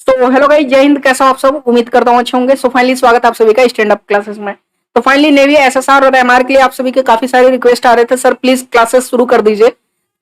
तो hello guys, जय हिंद। कैसा हो आप सब? उम्मीद करता हूँ अच्छे होंगे। सो फाइनली स्वागत है आप सभी का स्टैंड अप क्लासेस में। तो फाइनली नेवी, एसएसआर और एमआर के लिए आप सभी के काफी सारे रिक्वेस्ट आ रहे थे, सर प्लीज क्लासेस शुरू कर दीजिए।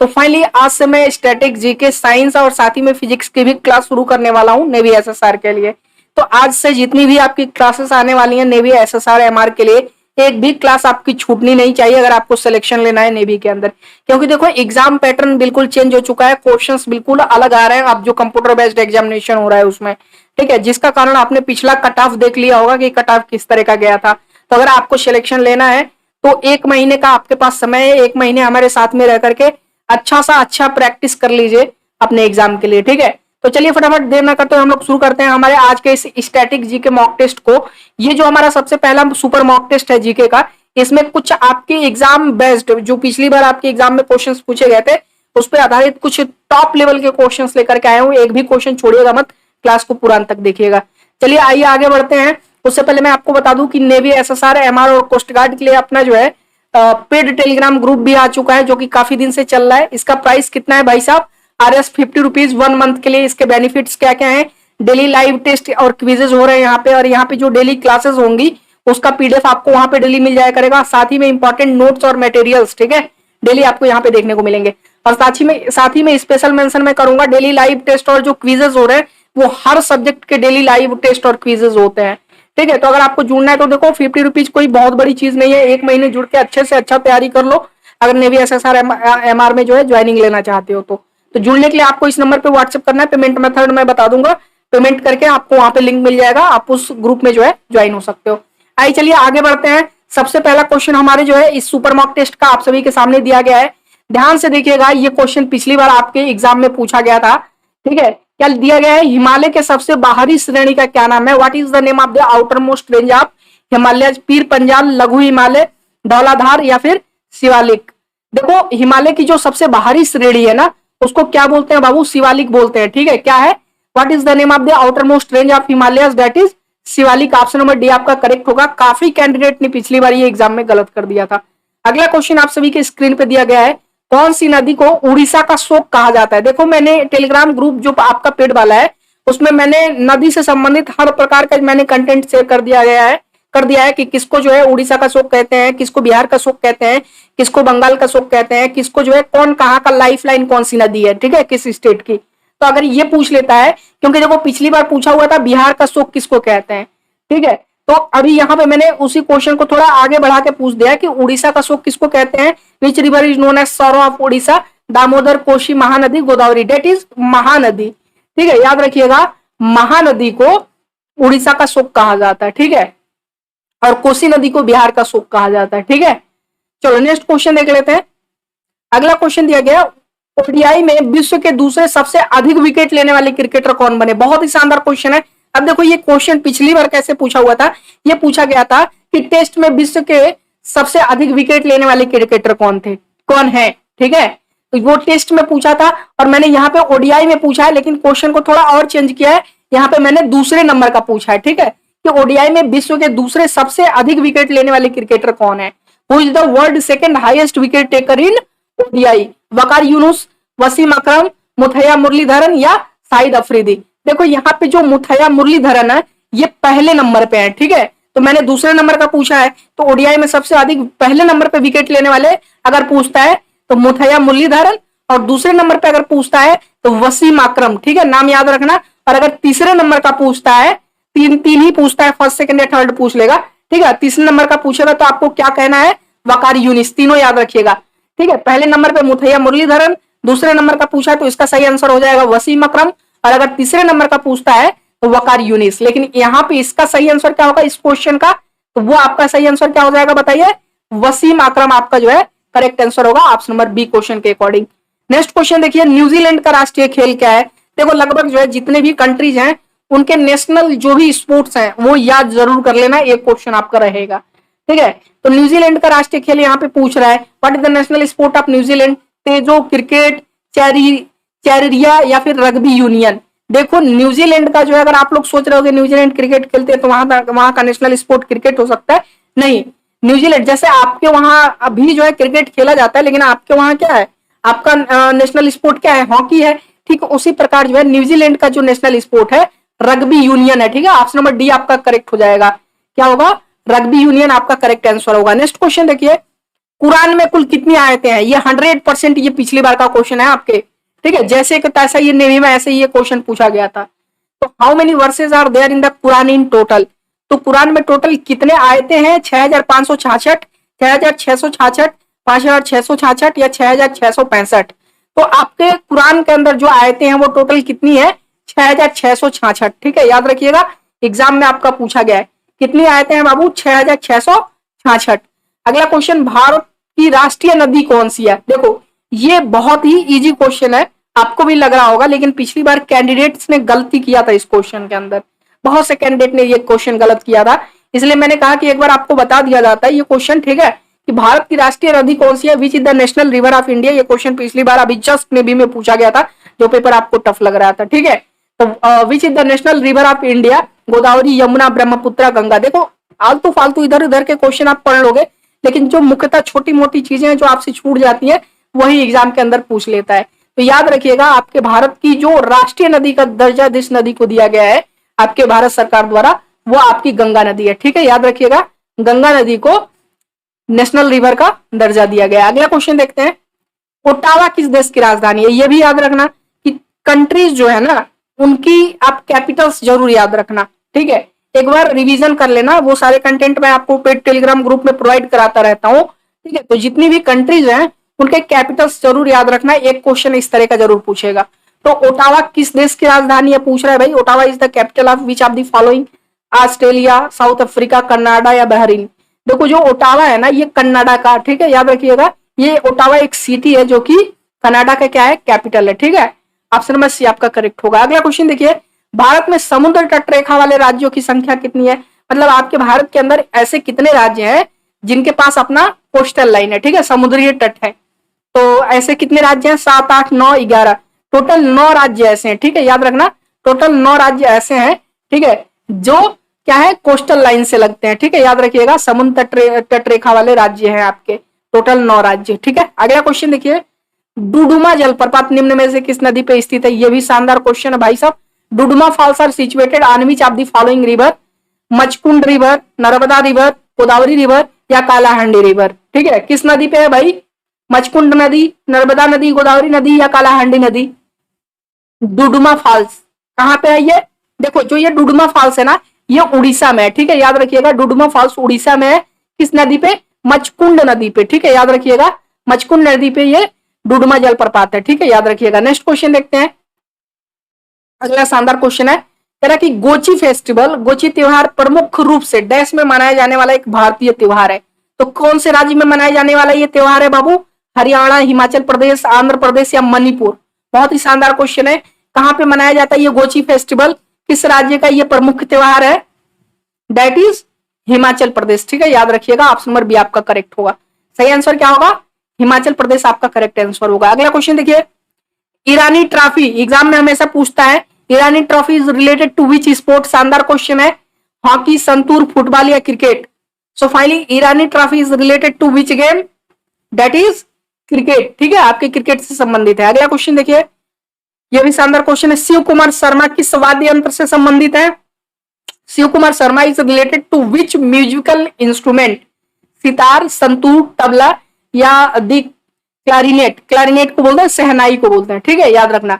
तो फाइनली आज से मैं स्टैटिक, जीके, साइंस और साथ ही में फिजिक्स की भी क्लास शुरू करने वाला हूँ नेवी एसएसआर के लिए। तो आज से जितनी भी आपकी क्लासेस आने वाली है नेवी, एसएसआर, एमआर के लिए, एक भी क्लास आपकी छूटनी नहीं चाहिए अगर आपको सिलेक्शन लेना है नेवी के अंदर। क्योंकि देखो एग्जाम पैटर्न बिल्कुल चेंज हो चुका है, क्वेश्चंस बिल्कुल अलग आ रहे हैं अब जो कंप्यूटर बेस्ड एग्जामिनेशन हो रहा है उसमें। ठीक है, जिसका कारण आपने पिछला कट ऑफ देख लिया होगा कि कट ऑफ किस तरह का गया था। तो अगर आपको सिलेक्शन लेना है तो 1 महीने का आपके पास समय है। 1 महीने हमारे साथ में रह करके अच्छा प्रैक्टिस कर लीजिए अपने एग्जाम के लिए। ठीक है, तो चलिए फटाफट देर ना करते हुए हम लोग शुरू करते हैं हमारे आज के इस स्टैटिक जीके मॉक टेस्ट को। ये जो हमारा सबसे पहला सुपर मॉक टेस्ट है जीके का, इसमें कुछ आपके एग्जाम बेस्ड, जो पिछली बार आपके एग्जाम में क्वेश्चंस पूछे गए थे उस पर आधारित कुछ टॉप लेवल के क्वेश्चंस लेकर के आए हूं। एक भी क्वेश्चन छोड़िएगा मत, क्लास को पूरा अंत तक देखिएगा। चलिए आइए आगे बढ़ते हैं। उससे पहले मैं आपको बता दूं कि नेवी, एसएसआर, एमआर और कोस्ट गार्ड के लिए अपना जो है पेड टेलीग्राम ग्रुप भी आ चुका है, जो कि काफी दिन से चल रहा है। इसका प्राइस कितना है भाई साहब? ₹50 1 मंथ के लिए। इसके बेनिफिट्स क्या क्या है? डेली लाइव टेस्ट और क्विजेज हो रहे हैं यहाँ पे, और यहाँ पे जो डेली क्लासेस होंगी उसका पीडीएफ आपको वहां पे डेली मिल जाया करेगा। साथ ही में इंपॉर्टेंट नोट्स और मटेरियल्स, ठीक है, डेली आपको यहाँ पे देखने को मिलेंगे। और साथ ही में स्पेशल मेंशन मैं करूंगा, डेली लाइव टेस्ट और जो क्विजेज हो रहे हैं वो हर सब्जेक्ट के डेली लाइव टेस्ट और क्विजेज होते हैं। ठीक है, तो अगर आपको जुड़ना है तो देखो ₹50 कोई बहुत बड़ी चीज नहीं है। 1 महीने जुड़ के अच्छे से अच्छा तैयारी कर लो अगर नेवी, एसएसआर, एमआर में जो है ज्वाइनिंग लेना चाहते हो तो जुड़ने के लिए आपको इस नंबर पे व्हाट्सएप करना है। पेमेंट मेथड मैं बता दूंगा, पेमेंट करके आपको वहां पे लिंक मिल जाएगा, आप उस ग्रुप में जो है ज्वाइन हो सकते हो। आइए चलिए आगे बढ़ते हैं। सबसे पहला क्वेश्चन हमारे जो है इस सुपर मॉक टेस्ट का आप सभी के सामने दिया गया है। ध्यान से देखिएगा, ये क्वेश्चन पिछली बार आपके एग्जाम में पूछा गया था। ठीक है, क्या दिया गया है? हिमालय के सबसे बाहरी श्रेणी का क्या नाम है? What is the name of the outer most range of Himalaya? Pir Panjal, लघु हिमालय, धौलाधार या फिर शिवालिक? देखो हिमालय की जो सबसे बाहरी श्रेणी है ना उसको क्या बोलते हैं बाबू? शिवालिक बोलते हैं। ठीक है, क्या है? What is the name of the outer most range of Himalaya? That is Shivalik. Option number D आपका करेक्ट होगा। काफी कैंडिडेट ने पिछली बार ये एग्जाम में गलत कर दिया था। अगला क्वेश्चन आप सभी के स्क्रीन पे दिया गया है, कौन सी नदी को उड़ीसा का शोक कहा जाता है? देखो मैंने टेलीग्राम ग्रुप जो आपका पेड वाला है उसमें मैंने नदी से संबंधित हर प्रकार का मैंने कंटेंट शेयर कर दिया है कि किसको जो है उड़ीसा का शोक कहते हैं, किसको बिहार का शोक कहते हैं, किसको बंगाल का शोक कहते हैं, किसको जो है कौन कहाँ का लाइफ लाइन कौन सी नदी है, ठीक है, किस स्टेट की। तो अगर ये पूछ लेता है, क्योंकि देखो पिछली बार पूछा हुआ था बिहार का शोक किसको कहते हैं। ठीक है, तो अभी यहाँ पे मैंने उसी क्वेश्चन को थोड़ा आगे बढ़ा के पूछ दिया कि उड़ीसा का शोक किसको कहते हैं। Which river is known as sorrow of Orissa? Damodar, Kosi, Mahanadi, Godavari. That is Mahanadi. ठीक है, याद रखिएगा, महानदी को उड़ीसा का शोक कहा जाता है। ठीक है, और कोसी नदी को बिहार का शोक कहा जाता है। ठीक है, चलो नेक्स्ट क्वेश्चन देख लेते हैं। अगला क्वेश्चन दिया गया, ओडीआई में विश्व के दूसरे सबसे अधिक विकेट लेने वाले क्रिकेटर कौन बने? बहुत ही शानदार क्वेश्चन है। अब देखो ये क्वेश्चन पिछली बार कैसे पूछा हुआ था, ये पूछा गया था कि टेस्ट में विश्व के सबसे अधिक विकेट लेने वाले क्रिकेटर कौन है। ठीक है, तो वो टेस्ट में पूछा था और मैंने यहाँ पे ओडीआई में पूछा है, लेकिन क्वेश्चन को थोड़ा और चेंज किया है। यहाँ पे मैंने दूसरे नंबर का पूछा है। ठीक है, कि ओडीआई में विश्व के दूसरे सबसे अधिक विकेट लेने वाले क्रिकेटर कौन है? Who is the world second highest wicket taker in ODI? Waqar Younis, Wasim Akram, Muttiah Muralitharan या शाहिद अफरीदी? देखो यहाँ पे जो मुथैया मुरलीधरन है ये पहले नंबर पे है। ठीक है, तो मैंने दूसरे नंबर का पूछा है, तो ओडीआई में सबसे अधिक पहले नंबर पे विकेट लेने वाले अगर पूछता है तो मुथैया मुरलीधरन, और दूसरे नंबर पे अगर पूछता है तो वसीम अकरम। ठीक है, नाम याद रखना। और अगर तीसरे नंबर का पूछता है, तीन ही पूछता है, फर्स्ट सेकंड या थर्ड पूछ लेगा। ठीक है, तीसरे नंबर का पूछेगा तो आपको क्या कहना है? वकार यूनिस। तीनों याद रखिएगा। ठीक है, पहले नंबर पे मुथैया मुरलीधरन, दूसरे नंबर का पूछा तो इसका सही आंसर हो जाएगा वसीम अकरम, और अगर तीसरे नंबर का पूछता है तो वकार यूनिस। लेकिन यहाँ पे इसका सही आंसर क्या होगा इस क्वेश्चन का? तो वो आपका सही आंसर क्या हो जाएगा बताइए? वसीम अकरम आपका जो है करेक्ट आंसर होगा ऑप्शन नंबर बी क्वेश्चन के अकॉर्डिंग। नेक्स्ट क्वेश्चन देखिए, न्यूजीलैंड का राष्ट्रीय खेल क्या है? देखो लगभग जो है जितने भी कंट्रीज हैं उनके नेशनल जो भी स्पोर्ट्स हैं वो याद जरूर कर लेना, एक क्वेश्चन आपका रहेगा। ठीक है, तो न्यूजीलैंड का राष्ट्रीय खेल यहाँ पे पूछ रहा है, what is the national sport of New Zealand? तेजो, क्रिकेट, चैरिया या फिर रग्बी यूनियन? देखो न्यूजीलैंड का जो है, अगर आप लोग सोच रहे हो कि न्यूजीलैंड क्रिकेट खेलते हैं तो वहां का नेशनल स्पोर्ट क्रिकेट हो सकता है, नहीं। न्यूजीलैंड जैसे आपके वहां अभी जो है क्रिकेट खेला जाता है, लेकिन आपके वहां क्या है, आपका नेशनल स्पोर्ट क्या है? हॉकी है। ठीक उसी प्रकार जो है न्यूजीलैंड का जो नेशनल स्पोर्ट है रग्बी यूनियन है, ठीक है। ऑप्शन नंबर डी आपका करेक्ट हो जाएगा। क्या होगा? रग्बी यूनियन आपका करेक्ट आंसर होगा। नेक्स्ट क्वेश्चन देखिए, कुरान में कुल कितनी आयतें हैं? ये 100% ये पिछली बार का क्वेश्चन है आपके, ठीक है। जैसे कि तैसा ये नेवी में ऐसे ही ये क्वेश्चन पूछा गया था। तो how many verses are there in the Quran in total? तो कुरान में टोटल कितने आयतें हैं? 6566, 6666, 5666 या 6665? तो आपके कुरान के अंदर जो आयतें हैं वो टोटल कितनी है? 6666, ठीक है, याद रखिएगा। एग्जाम में आपका पूछा गया है कितनी आयतें हैं बाबू? 6666। अगला क्वेश्चन, भारत की राष्ट्रीय नदी कौन सी है? देखो ये बहुत ही इजी क्वेश्चन है, आपको भी लग रहा होगा, लेकिन पिछली बार कैंडिडेट्स ने गलती किया था इस क्वेश्चन के अंदर। बहुत से कैंडिडेट ने ये क्वेश्चन गलत किया था, इसलिए मैंने कहा कि एक बार आपको बता दिया जाता है ये क्वेश्चन, ठीक है, कि भारत की राष्ट्रीय नदी कौन सी है? Which is the national river of India. ये क्वेश्चन पिछली बार अभी जस्ट नेवी में पूछा गया था, जो पेपर आपको टफ लग रहा था, ठीक है। तो which is the national river of India? Godavari, Yamuna, Brahmaputra, Ganga. देखो आलतू फालतू इधर उधर के क्वेश्चन आप पढ़ लोगे, लेकिन जो मुख्यतः छोटी मोटी चीजें हैं जो आपसे छूट जाती है वही एग्जाम के अंदर पूछ लेता है। तो याद रखिएगा, आपके भारत की जो राष्ट्रीय नदी का दर्जा जिस नदी को दिया गया है आपके भारत सरकार द्वारा, वो आपकी गंगा नदी है, ठीक है, याद रखिएगा। गंगा नदी को नेशनल रिवर का दर्जा दिया गया। अगला क्वेश्चन देखते हैं, ओटावा किस देश की राजधानी है? ये भी याद रखना कि कंट्रीज जो है ना उनकी आप कैपिटल्स जरूर याद रखना, ठीक है। एक बार रिवीजन कर लेना, वो सारे कंटेंट मैं आपको पेड टेलीग्राम ग्रुप में प्रोवाइड कराता रहता हूँ, ठीक है। तो जितनी भी कंट्रीज हैं उनके कैपिटल्स जरूर याद रखना, एक क्वेश्चन इस तरह का जरूर पूछेगा। तो ओटावा किस देश की राजधानी है पूछ रहा है भाई। Ottawa is the capital of which of the following? Australia, south Africa, Canada या बहरीन? देखो जो ओटावा है ना ये कनाडा का, ठीक है, याद रखिएगा। ये ओटावा एक सिटी है जो कि कनाडा का क्या है? कैपिटल है, ठीक है। ऑप्शन नंबर सी आपका करेक्ट होगा। अगला क्वेश्चन देखिए, भारत में समुद्र तट रेखा वाले राज्यों की संख्या कितनी है? मतलब आपके भारत के अंदर ऐसे कितने राज्य हैं जिनके पास अपना कोस्टल लाइन है, ठीक है, समुद्रीय तट है? तो ऐसे कितने राज्य हैं? 7, 8, 9, 11, टोटल 9 राज्य ऐसे हैं, ठीक है, याद रखना। टोटल 9 राज्य ऐसे हैं, ठीक है, जो क्या है? कोस्टल लाइन से लगते हैं, ठीक है, याद रखिएगा। समुद्र तट रेखा वाले राज्य हैं आपके, टोटल 9 राज्य, ठीक है। अगला क्वेश्चन देखिए, डुडुमा जलप्रपात निम्न में से किस नदी पे स्थित है? ये भी शानदार क्वेश्चन है भाई साहब। Duduma falls are situated on which of the following river? Machkund river, Narmada river, Godavari river या कालाहांडी रिवर? ठीक है, किस नदी पे है भाई? मचकुंड नदी, नर्मदा नदी, गोदावरी नदी या कालाहांडी नदी? डुडुमा फॉल्स कहाँ पे है ये? देखो जो ये डुडुमा फॉल्स है ना ये उड़ीसा में है, ठीक है, याद रखिएगा। डुडुमा फॉल्स उड़ीसा में है, किस नदी पे? मचकुंड नदी पे, ठीक है, याद रखिएगा। मचकुंड नदी पे ये डुडुमा जलप्रपात है, ठीक है, याद रखिएगा। नेक्स्ट क्वेश्चन देखते हैं, अगला शानदार क्वेश्चन है, कह रहा कि गोची फेस्टिवल, गोची त्योहार प्रमुख रूप से डैश में मनाया जाने वाला एक भारतीय त्योहार है। तो कौन से राज्य में मनाया जाने वाला ये त्योहार है बाबू? हरियाणा, हिमाचल प्रदेश, आंध्र प्रदेश या मणिपुर? बहुत ही शानदार क्वेश्चन है। कहां पे मनाया जाता है ये गोची फेस्टिवल? किस राज्य का ये प्रमुख त्योहार है? दैट इज हिमाचल प्रदेश, ठीक है, याद रखिएगा। ऑप्शन नंबर बी आपका करेक्ट होगा। सही आंसर क्या होगा? हिमाचल प्रदेश आपका करेक्ट आंसर होगा। अगला क्वेश्चन देखिए, ईरानी ट्रॉफी एग्जाम में हमेशा पूछता है, Irani trophy is related to which sport? शानदार क्वेश्चन है। हॉकी, संतूर, फुटबॉल या cricket? So finally Irani trophy is related to which game? That is cricket, ठीक है, आपके क्रिकेट से संबंधित है। अगला क्वेश्चन देखिए, यह भी शानदार क्वेश्चन है, शिव कुमार शर्मा किस वाद्य यंत्र से संबंधित है? Shiv Kumar Sharma is related to which musical instrument? Sitar, santoor, tabla या दी क्लारिनेट? क्लारिनेट को बोलते हैं, शहनाई को बोलते हैं, ठीक है, याद रखना।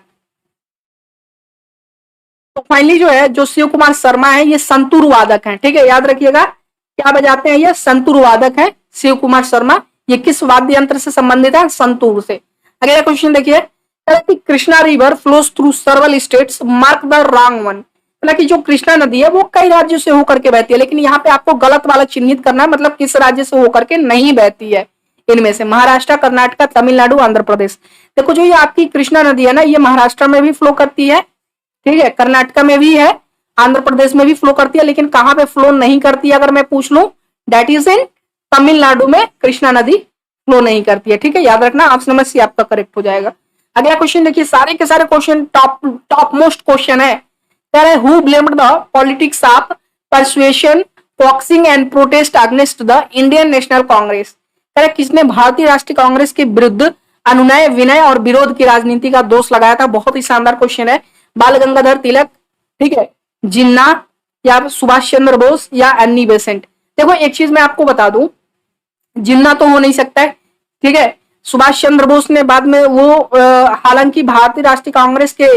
तो फाइनली जो है जो शिव कुमार शर्मा है ये संतूर वादक हैं, ठीक है, याद रखिएगा। क्या बजाते हैं ये? संतूर वादक है शिव कुमार शर्मा। ये किस वाद्य यंत्र से संबंधित है? संतूर से। अगला क्वेश्चन देखिए, Krishna river flows through सर्वल states, mark the wrong one. मतलब कि जो कृष्णा नदी है वो कई राज्यों से होकर के बहती है, लेकिन यहाँ पे आपको गलत वाला चिन्हित करना है, मतलब किस राज्य से होकर के नहीं बहती है। इनमें से महाराष्ट्र, कर्नाटक, तमिलनाडु, आंध्र प्रदेश। देखो जो ये आपकी कृष्णा नदी है ना ये महाराष्ट्र में भी फ्लो करती है, ठीक है, कर्नाटक में भी है, आंध्र प्रदेश में भी फ्लो करती है, लेकिन कहां पे फ्लो नहीं करती है अगर मैं पूछ लूं? दैट इज इन तमिलनाडु में कृष्णा नदी फ्लो नहीं करती है, ठीक है, याद रखना। ऑप्शन नंबर सी आपका करेक्ट हो जाएगा। अगला क्वेश्चन देखिए, सारे के सारे क्वेश्चन टॉप मोस्ट क्वेश्चन है। कह रहे who blamed the politics of persuasion, coaxing and protest against the Indian National Congress? कह रहे किसने भारतीय राष्ट्रीय कांग्रेस के विरुद्ध अनुनय, विनय और विरोध की राजनीति का दोष लगाया था? बहुत ही शानदार क्वेश्चन है। बाल गंगाधर तिलक, ठीक है, जिन्ना या सुभाष चंद्र बोस या एनी बेसेंट। देखो एक चीज मैं आपको बता दूं, जिन्ना तो हो नहीं सकता है, ठीक है। सुभाष चंद्र बोस ने बाद में वो हालांकि भारतीय राष्ट्रीय कांग्रेस के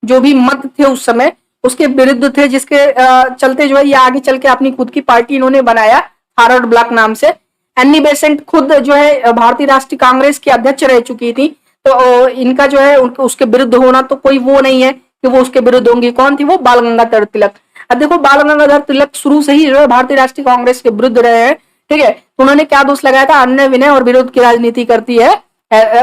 जो भी मत थे उस समय उसके विरुद्ध थे, जिसके चलते जो है ये आगे चल के अपनी खुद की पार्टी इन्होंने बनाया फॉरवर्ड ब्लॉक नाम से। एनी बेसेंट खुद जो है भारतीय राष्ट्रीय कांग्रेस की अध्यक्ष रह चुकी थी, तो इनका जो है उसके विरुद्ध होना तो कोई वो नहीं है कि वो उसके विरुद्ध होंगी। कौन थी वो? बाल गंगाधर तिलक। अब देखो बाल गंगाधर तिलक शुरू से ही जो है भारतीय राष्ट्रीय कांग्रेस के विरुद्ध रहे हैं, ठीक है। तो उन्होंने क्या दोष लगाया था? अन्य विनय और विरोध की राजनीति करती है।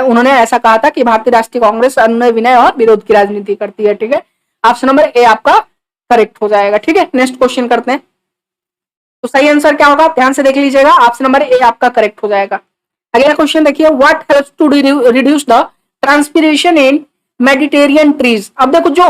उन्होंने ऐसा कहा था कि भारतीय राष्ट्रीय कांग्रेस अन्य विनय और विरोध की राजनीति करती है, ठीक है। ऑप्शन नंबर ए आपका करेक्ट हो जाएगा, ठीक है। नेक्स्ट क्वेश्चन करते हैं। तो सही आंसर क्या होगा? ध्यान से देख लीजिएगा, ऑप्शन नंबर ए आपका करेक्ट हो जाएगा। अगला क्वेश्चन देखिए, what helps to reduce the transpiration in Mediterranean trees. अब देखो जो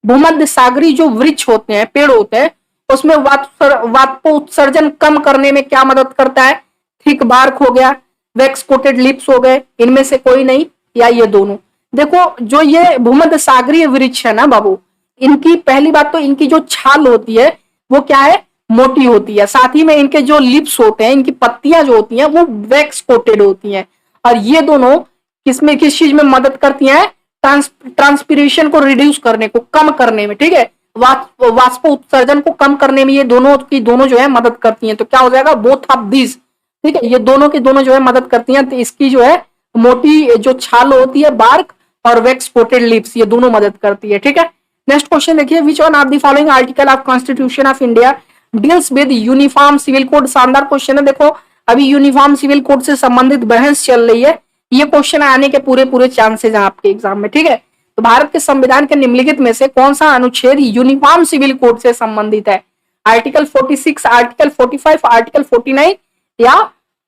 भूमध्य सागरी जो वृक्ष होते हैं, पेड़ होते हैं, उसमें वाष्प उत्सर्जन कम करने में क्या मदद करता है? थिक बार्क हो गया, वैक्स कोटेड लिप्स हो गए, इनमें से कोई नहीं या ये दोनों। देखो जो ये भूमध्य सागरीय वृक्ष है ना बाबू, इनकी पहली बात तो इनकी जो छाल होती है वो क्या है? मोटी होती है। साथ ही में इनके जो लिप्स होते हैं, इनकी पत्तियां जो होती हैं वो वैक्स कोटेड होती हैं। और ये दोनों किसमें किस चीज में मदद करती हैं? ट्रांसपिरेशन को रिड्यूस करने को, कम करने में, ठीक है। वाष्प उत्सर्जन को कम करने में ये दोनों की दोनों जो है मदद करती हैं। तो क्या हो जाएगा? बोथ ऑफ दिस, ठीक है। ये दोनों की दोनों जो है मदद करती हैं। तो इसकी जो है मोटी जो छाल होती है बार्क और वैक्स कोटेड लिप्स, ये दोनों मदद करती है, ठीक है। नेक्स्ट क्वेश्चन देखिए, which one of the following article of constitution of India deals with uniform civil code. शानदार क्वेश्चन है। देखो अभी यूनिफॉर्म सिविल कोड से संबंधित बहस चल रही है, ये क्वेश्चन आने के पूरे पूरे चांसेस हैं आपके एग्जाम में, ठीक है। तो भारत के संविधान के निम्नलिखित में से कौन सा अनुच्छेद यूनिफॉर्म सिविल कोड से संबंधित है? आर्टिकल 46, आर्टिकल 45, आर्टिकल 49 या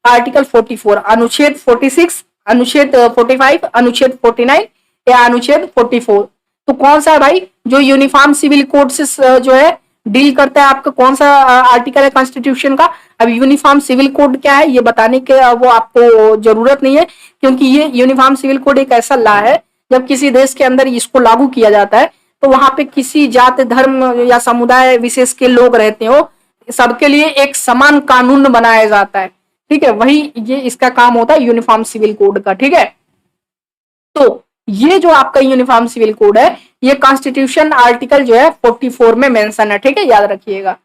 आर्टिकल 44? अनुच्छेद 46, अनुच्छेद 45, अनुच्छेद 49 या अनुच्छेद 44? तो कौन सा है भाई जो यूनिफॉर्म सिविल कोड से जो है डील करता है? आपका कौन सा आर्टिकल है कॉन्स्टिट्यूशन का? अब यूनिफॉर्म सिविल कोड क्या है ये बताने के वो आपको जरूरत नहीं है, क्योंकि ये यूनिफॉर्म सिविल कोड एक ऐसा लॉ है, जब किसी देश के अंदर इसको लागू किया जाता है तो वहां पे किसी जात धर्म या समुदाय विशेष के लोग रहते हो, सबके लिए एक समान कानून बनाया जाता है, ठीक है। वही ये इसका काम होता है यूनिफॉर्म सिविल कोड का, ठीक है। तो ये जो आपका यूनिफॉर्म सिविल कोड है ये कॉन्स्टिट्यूशन आर्टिकल जो है 44 में मेंशन है, ठीक है। याद रखिएगा,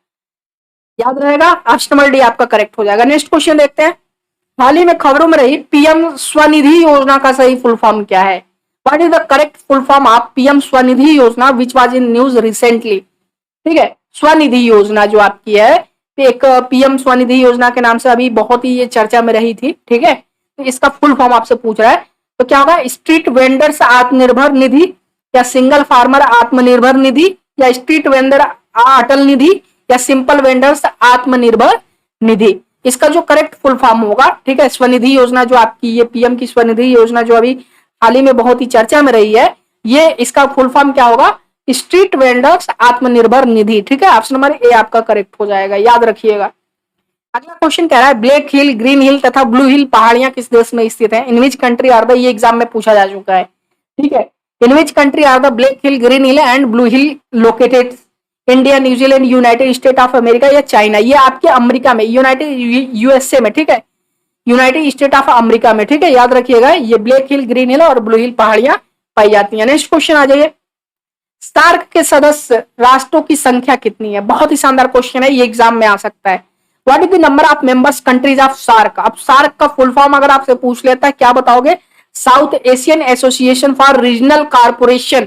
याद रहेगा। ऑप्शन नंबर डी आपका करेक्ट हो जाएगा। नेक्स्ट क्वेश्चन देखते हैं। हाल ही में खबरों में रही पीएम स्वनिधि योजना का सही फुल फॉर्म क्या है? What is the correct full form of PM Svanidhi Yojana which was in news recently? ठीक है, स्वनिधि योजना जो आपकी है, एक पीएम स्वनिधि योजना के नाम से अभी बहुत ही ये चर्चा में रही थी, ठीक है। तो इसका फुल फॉर्म आपसे पूछ रहा है, तो क्या होगा? स्ट्रीट वेंडर्स आत्मनिर्भर निधि या सिंगल फार्मर आत्मनिर्भर निधि या स्ट्रीट वेंडर अटल निधि या सिंपल वेंडर्स आत्मनिर्भर निधि? इसका जो करेक्ट फुल फॉर्म होगा, ठीक है, स्वनिधि योजना जो आपकी ये पीएम की स्वनिधि योजना जो अभी हाल ही में बहुत ही चर्चा में रही है, ये इसका फुल फॉर्म क्या होगा? स्ट्रीट वेंडर्स आत्मनिर्भर निधि, ठीक है। ऑप्शन नंबर ए आपका करेक्ट हो जाएगा, याद रखिएगा। अगला क्वेश्चन कह रहा है ब्लैक हिल, ग्रीन हिल तथा ब्लू हिल पहाड़ियां किस देश में स्थित हैं? In which country are the, ये एग्जाम में पूछा जा चुका है, ठीक है। In which country are the black hill, green hill and blue hill located? India, New Zealand, United State of America या चाइना? ये आपके अमेरिका में, यूनाइटेड यूएसए में, ठीक है, यूनाइटेड स्टेट ऑफ अमेरिका में, ठीक है। याद रखिएगा, ये ब्लैक हिल, ग्रीन हिल और ब्लू हिल पहाड़ियां पाई जाती हैं। नेक्स्ट क्वेश्चन आ जाइए, सार्क के सदस्य राष्ट्रों की संख्या कितनी है? बहुत ही शानदार क्वेश्चन है, ये एग्जाम में आ सकता है। What is the number of members countries of SAARC? अब सार्क का फुल फॉर्म अगर आपसे पूछ लेता है, क्या बताओगे? South Asian Association for Regional Corporation,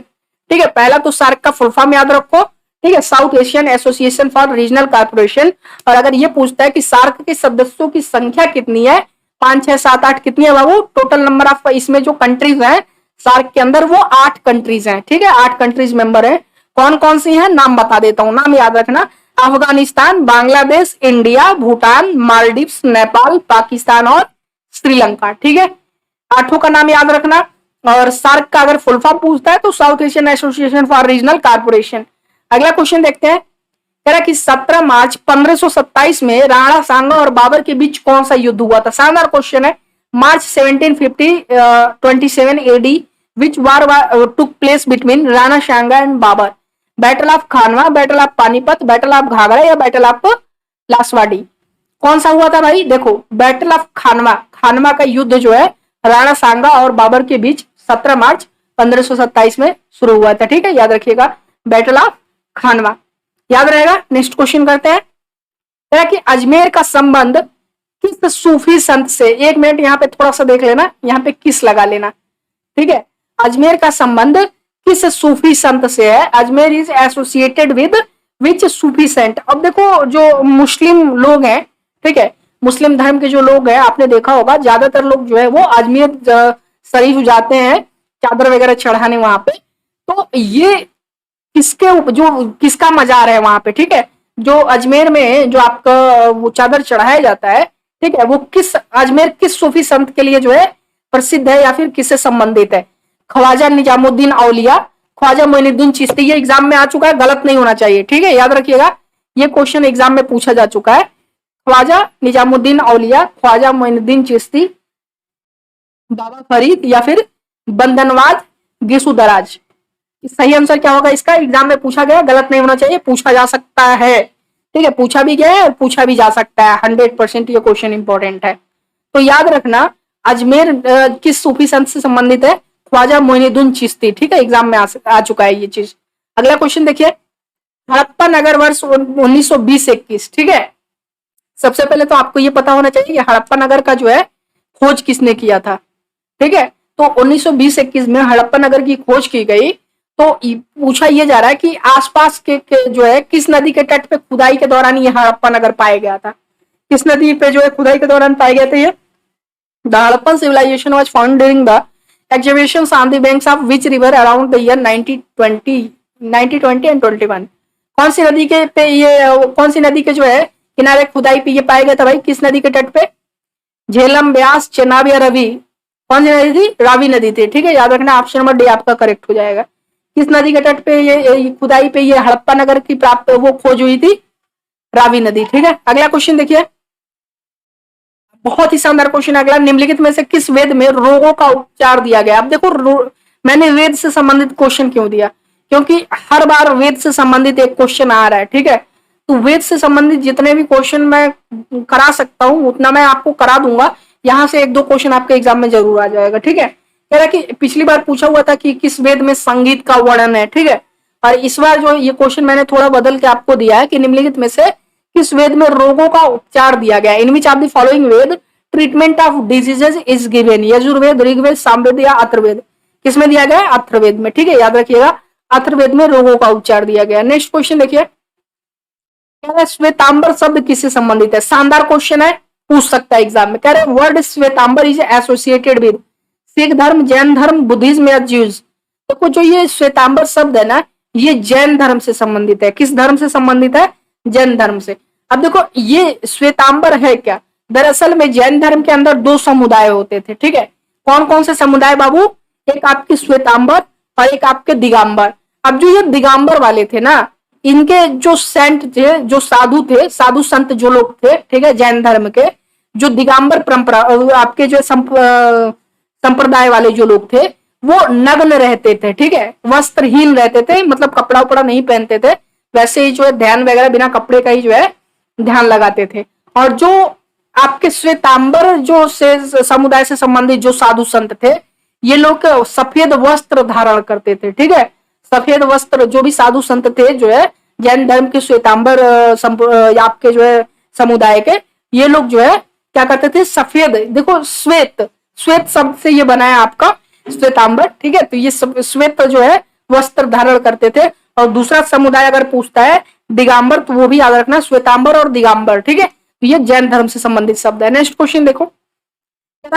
ठीक है। पहला तो सार्क का फुल फॉर्म याद रखो, ठीक है, south Asian Association for Regional corporation. और अगर ये पूछता है कि सार्क के सदस्यों की संख्या कितनी है, 5, 6, 7, 8 कितनी है बाबू? टोटल नंबर ऑफ इसमें जो कंट्रीज है सार्क के अंदर, वो 8 कंट्रीज हैं, ठीक है। 8 कंट्रीज मेंबर है। कौन कौन सी हैं? नाम बता देता हूं, नाम याद रखना। अफगानिस्तान, बांग्लादेश, इंडिया, भूटान, मालदीव्स, नेपाल, पाकिस्तान और श्रीलंका, ठीक है। 8 का नाम याद रखना। और सार्क का अगर फुल फॉर्म पूछता है तो south Asian Association for Regional corporation. अगला क्वेश्चन देखते हैं, कह रहा कि 17 मार्च 1527 में राणा सांगा और बाबर के बीच कौन सा युद्ध हुआ था? शानदार क्वेश्चन है। March 1727 AD, which war took place between Rana Sanga and Babur? Battle of Khanwa, battle of Panipat, battle of Ghaghra या बैटल ऑफ लासवाड़ी? कौन सा हुआ था भाई? देखो बैटल ऑफ खानवा, खानवा का युद्ध जो है राणा सांगा और बाबर के बीच 17 मार्च 1527 में शुरू हुआ था। ठीक है, याद रखिएगा बैटल ऑफ खानवा, याद रहेगा। नेक्स्ट क्वेश्चन करते हैं कि अजमेर का संबंध किस सूफी संत से, एक मिनट यहाँ पे थोड़ा सा देख लेना, यहाँ पे किस लगा लेना। ठीक है, अजमेर का संबंध किस सूफी संत से है? Ajmer is associated with which Sufi saint? अब देखो जो मुस्लिम लोग हैं, ठीक है, मुस्लिम धर्म के जो लोग हैं, आपने देखा होगा ज्यादातर लोग जो है वो अजमेर शरीफ जाते हैं चादर वगैरह चढ़ाने वहां पे। तो ये किसके जो किसका मजार है वहां पे? ठीक है, जो अजमेर में जो आपका वो चादर चढ़ाया जाता है, ठीक है, वो किस अजमेर किस सूफी संत के लिए जो है प्रसिद्ध है या फिर किससे संबंधित है? ख्वाजा निजामुद्दीन औलिया, ख्वाजा मोइनुद्दीन चिश्ती। ये एग्जाम में आ चुका है, गलत नहीं होना चाहिए। ठीक है, याद रखिएगा, ये क्वेश्चन एग्जाम में पूछा जा चुका है। ख्वाजा निजामुद्दीन औलिया, ख्वाजा मोइनुद्दीन चिश्ती, बाबा फरीद या फिर बंदनवाज गिसु दराज? सही आंसर क्या होगा इसका? एग्जाम में पूछा गया, गलत नहीं होना चाहिए, पूछा जा सकता है। ठीक है, पूछा भी गया है और पूछा भी जा सकता है, 100% ये क्वेश्चन इंपॉर्टेंट है। तो याद रखना अजमेर किस सूफी संत से संबंधित है? ख्वाजा मोइनुद्दीन चिश्ती। ठीक है, एग्जाम में आ चुका है ये चीज। अगला क्वेश्चन देखिए, हड़प्पा नगर वर्ष 1920-21। ठीक है, सबसे पहले तो आपको ये पता होना चाहिए कि हड़प्पा नगर का जो है खोज किसने किया था। ठीक है, तो 1920-21 में हड़प्पा नगर की खोज की गई। तो पूछा यह जा रहा है कि आसपास के जो है किस नदी के तट पे खुदाई के दौरान ये हड़प्पा नगर पाया गया था? किस नदी पे जो है खुदाई के दौरान पाए गए थे ये? The Harappan civilisation was found during the excavations on the banks of which river around the year 1920 and 21? कौन सी नदी के पे ये, कौन सी नदी के जो है किनारे खुदाई पे ये पाया गया था भाई? किस नदी के तट पे? झेलम, ब्यास, चेनाब या रवि? कौन सी नदी थी? रावी नदी थी। ठीक है, याद रखना, ऑप्शन नंबर डी आपका करेक्ट हो जाएगा। किस नदी के तट पे ये खुदाई पे ये हड़प्पा नगर की प्राप्त वो खोज हुई थी? रावी नदी। ठीक है, अगला क्वेश्चन देखिए, बहुत ही शानदार क्वेश्चन अगला, निम्नलिखित में से किस वेद में रोगों का उपचार दिया गया? अब देखो मैंने वेद से संबंधित क्वेश्चन क्यों दिया? क्योंकि हर बार वेद से संबंधित एक क्वेश्चन आ रहा है। ठीक है, तो वेद से संबंधित जितने भी क्वेश्चन मैं करा सकता हूं उतना मैं आपको करा दूंगा। यहां से एक दो क्वेश्चन आपके एग्जाम में जरूर आ जाएगा। ठीक है, कह रहा कि पिछली बार पूछा हुआ था कि किस वेद में संगीत का वर्णन है। ठीक है, और इस बार जो ये क्वेश्चन मैंने थोड़ा बदल के आपको दिया है कि निम्नलिखित में से किस वेद में रोगों का उपचार दिया गया? In which of the following Veda treatment of diseases is given? Yajurveda, Rigveda, Samaveda या अथर्ववेद? किसमें दिया गया? अथर्ववेद में। ठीक है, याद रखिएगा, अथर्ववेद में रोगों का उपचार दिया गया। नेक्स्ट क्वेश्चन देखिए, श्वेतांबर शब्द किससे संबंधित है? शानदार क्वेश्चन है, पूछ सकता है एग्जाम में। कह रहे word Shvetambar is associated with Sikh dharma, Jain धर्म, बुद्धिज्म या ज्यूज? तो जो ये श्वेतांबर शब्द है ना, ये जैन धर्म से संबंधित है। किस धर्म से संबंधित है? जैन धर्म से। अब देखो ये श्वेतांबर है क्या? दरअसल में जैन धर्म के अंदर दो समुदाय होते थे। ठीक है, कौन कौन से समुदाय बाबू? एक आपके श्वेतांबर और एक आपके दिगंबर। अब जो ये दिगंबर वाले थे ना, इनके जो सेंट थे, जो साधु थे, साधु संत जो लोग थे, ठीक है, जैन धर्म के, जो दिगंबर परंपरा आपके जो संप्रदाय वाले जो लोग थे, वो नग्न रहते थे। ठीक है, वस्त्रहीन रहते थे, मतलब कपड़ा उपड़ा नहीं पहनते थे। वैसे ही जो है ध्यान वगैरह बिना कपड़े का ही जो है ध्यान लगाते थे। और जो आपके श्वेतांबर जो से समुदाय से संबंधित जो साधु संत थे, ये लोग सफेद वस्त्र धारण करते थे। ठीक है, सफेद वस्त्र, जो भी साधु संत थे जो है जैन धर्म के श्वेतांबर आपके जो है समुदाय के, ये लोग जो है क्या करते थे? सफेद, देखो श्वेत, श्वेत शब्द से ये बना है आपका श्वेतांबर। ठीक है, तो ये श्वेत जो है वस्त्र धारण करते थे। और दूसरा समुदाय अगर पूछता है दिगंबर, तो वो भी याद रखना, श्वेतांबर और दिगंबर। ठीक है, तो ये जैन धर्म से संबंधित शब्द है। नेक्स्ट क्वेश्चन देखो,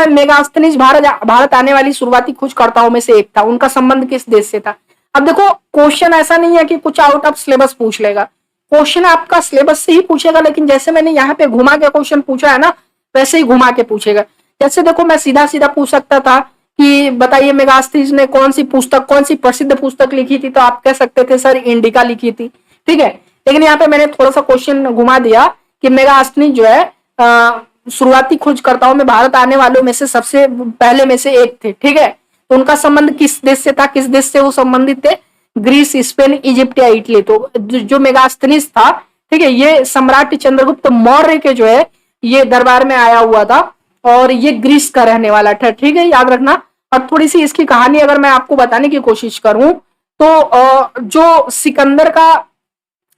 मेगास्थनीज भारत आने वाली शुरुआती खोजकर्ताओं में से एक था, उनका संबंध किस देश से था? अब देखो क्वेश्चन ऐसा नहीं है कि कुछ आउट ऑफ सिलेबस पूछ लेगा, क्वेश्चन आपका सिलेबस से ही पूछेगा, लेकिन जैसे मैंने यहाँ पे घुमा के क्वेश्चन पूछा है ना, वैसे ही घुमा के पूछेगा। जैसे देखो मैं सीधा सीधा पूछ सकता था कि बताइए मेगास्थनीज ने कौन सी पुस्तक, कौन सी प्रसिद्ध पुस्तक लिखी थी, तो आप कह सकते थे सर इंडिका लिखी थी। ठीक है, लेकिन यहाँ पे मैंने थोड़ा सा क्वेश्चन घुमा दिया कि मेगास्थनीज जो है शुरुआती खोजकर्ताओं में भारत आने वालों में से सबसे पहले में से एक थे। ठीक है, तो उनका संबंध किस देश से था? किस देश से वो संबंधित थे? ग्रीस, स्पेन, इजिप्ट या इटली। तो जो मेगास्थनीज था, ठीक है, ये सम्राट चंद्रगुप्त मौर्य के जो है ये दरबार में आया हुआ था और ये ग्रीस का रहने वाला था, ठीक है, याद रखना। और थोड़ी सी इसकी कहानी अगर मैं आपको बताने की कोशिश करूं तो जो सिकंदर का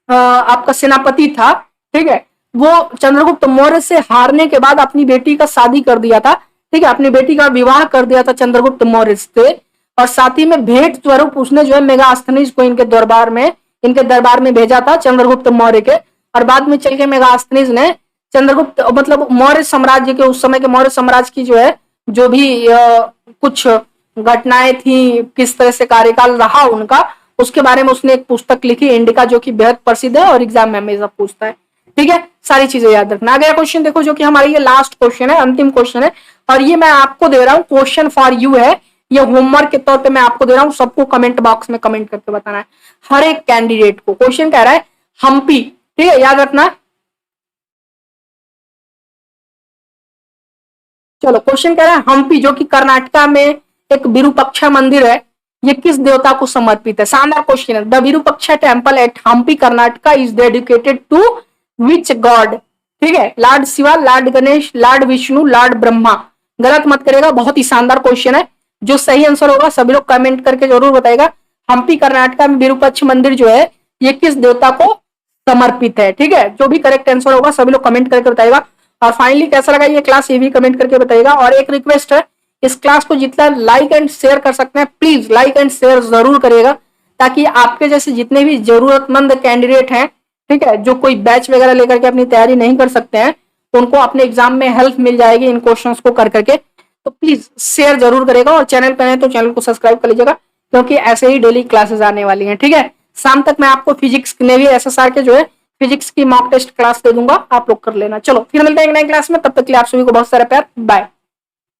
आपका सेनापति था, ठीक है, वो चंद्रगुप्त मौर्य से हारने के बाद अपनी बेटी का शादी कर दिया था, ठीक है, अपनी बेटी का विवाह कर दिया था चंद्रगुप्त मौर्य से। और साथ ही में भेंट स्वरूप उसने जो है मेगास्थनीज को इनके दरबार में भेजा था चंद्रगुप्त मौर्य के। और बाद में चल के मेगास्थनीज ने चंद्रगुप्त मतलब मौर्य साम्राज्य के, उस समय के मौर्य साम्राज्य की जो है जो भी कुछ घटनाएं थी, किस तरह से कार्यकाल रहा उनका, उसके बारे में उसने एक पुस्तक लिखी इंडिका, जो कि बेहद प्रसिद्ध है और एग्जाम में हमेशा पूछता है, ठीक है, सारी चीजें याद रखना। अगला क्वेश्चन देखो, जो कि हमारा ये लास्ट क्वेश्चन है, अंतिम क्वेश्चन है, और ये मैं आपको दे रहा हूँ क्वेश्चन फॉर यू है, ये होमवर्क के तौर पे मैं आपको दे रहा हूँ, सबको कमेंट बॉक्स में कमेंट करके बताना है, हर एक कैंडिडेट को। क्वेश्चन कह रहा है हम्पी, ठीक है, याद रखना। चलो, क्वेश्चन कह रहा है हम्पी, जो कि कर्नाटका में एक विरूपाक्षा मंदिर है, ये किस देवता को समर्पित है? शानदार क्वेश्चन है। The Virupaksha temple at Hampi Karnataka is dedicated to which god? ठीक है, lord Shiva, lord Ganesh, lord Vishnu, lord Brahma. गलत मत करेगा, बहुत ही शानदार क्वेश्चन है। जो सही आंसर होगा सभी लोग कमेंट करके जरूर बताएगा। हम्पी कर्नाटका में विरूपाक्ष मंदिर जो है ये किस देवता को समर्पित है? ठीक है, जो भी करेक्ट आंसर होगा सभी लोग कमेंट करके बताएगा। और फाइनली कैसा लगा ये क्लास, ये भी कमेंट करके बताइएगा। और एक रिक्वेस्ट है, इस क्लास को जितना लाइक एंड शेयर कर सकते हैं प्लीज लाइक एंड शेयर जरूर करिएगा, ताकि आपके जैसे जितने भी जरूरतमंद कैंडिडेट हैं, ठीक है, जो कोई बैच वगैरह लेकर के अपनी तैयारी नहीं कर सकते हैं, तो उनको अपने एग्जाम में हेल्प मिल जाएगी इन क्वेश्चंस को कर करके। तो प्लीज शेयर जरूर करेगा, और चैनल पर है तो चैनल को सब्सक्राइब कर लीजिएगा, क्योंकि ऐसे ही डेली क्लासेस आने वाली हैं। ठीक है, शाम तक मैं आपको फिजिक्स नेवी एसएसआर के जो है फिजिक्स की मॉक टेस्ट क्लास दे दूंगा, आप लोग कर लेना। चलो फिर मिलते हैं एक नई क्लास में, तब तक के लिए आप सभी को बहुत सारा प्यार, बाय।